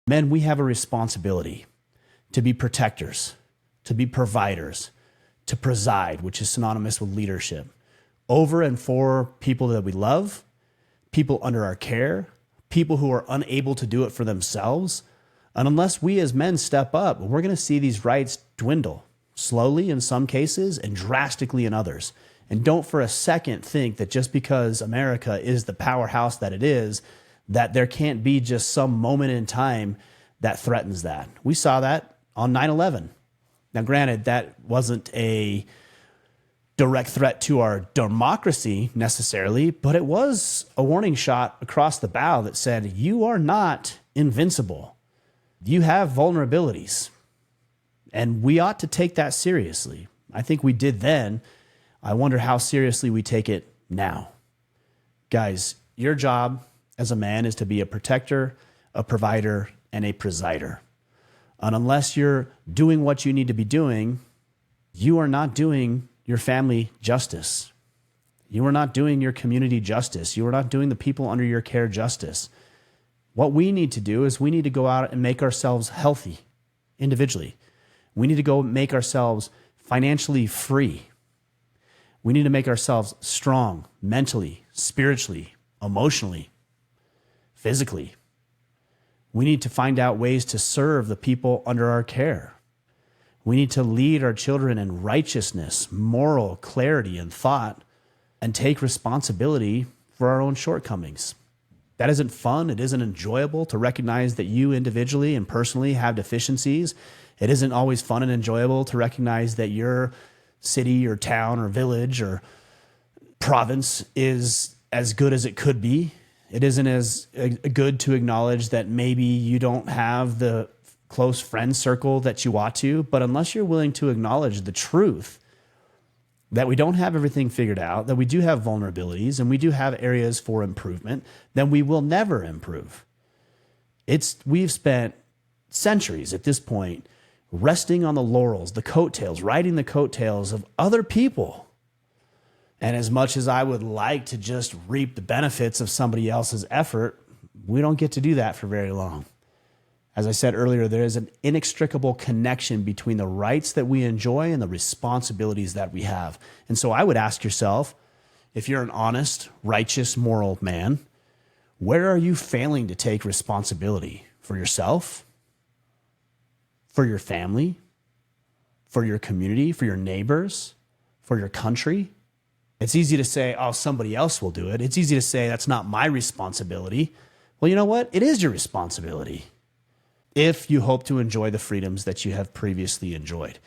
Men, we have a responsibility to be protectors, to be providers, to preside, which is synonymous with leadership, over and for people that we love, people under our care, people who are unable to do it for themselves. And unless we as men step up, we're going to see these rights dwindle slowly in some cases and drastically in others. And don't for a second think that just because America is the powerhouse that it is, that there can't be just some moment in time that threatens that. We saw that on 9/11. Now, granted, that wasn't a direct threat to our democracy necessarily, but it was a warning shot across the bow that said, you are not invincible. You have vulnerabilities. And we ought to take that seriously. I think we did then. I wonder how seriously we take it now. Guys, your job as a man is to be a protector, a provider, and a presider. And unless you're doing what you need to be doing, you are not doing your family justice. You are not doing your community justice. You are not doing the people under your care justice. What we need to do is we need to go out and make ourselves healthy individually. We need to go make ourselves financially free. We need to make ourselves strong mentally, spiritually, emotionally, physically. We need to find out ways to serve the people under our care. We need to lead our children in righteousness, moral clarity, and thought, and take responsibility for our own shortcomings. That isn't fun. It isn't enjoyable to recognize that you individually and personally have deficiencies. It isn't always fun and enjoyable to recognize that your city or town or village or province is as good as it could be. It isn't as good to acknowledge that maybe you don't have the close friend circle that you ought to, but unless you're willing to acknowledge the truth that we don't have everything figured out, that we do have vulnerabilities and we do have areas for improvement, then we will never improve. We've spent centuries at this point resting on the laurels, the coattails, riding the coattails of other people. And as much as I would like to just reap the benefits of somebody else's effort, we don't get to do that for very long. As I said earlier, there is an inextricable connection between the rights that we enjoy and the responsibilities that we have. And so I would ask yourself, if you're an honest, righteous, moral man, where are you failing to take responsibility for yourself, for your family, for your community, for your neighbors, for your country? It's easy to say, oh, somebody else will do it. It's easy to say, that's not my responsibility. Well, you know what? It is your responsibility if you hope to enjoy the freedoms that you have previously enjoyed.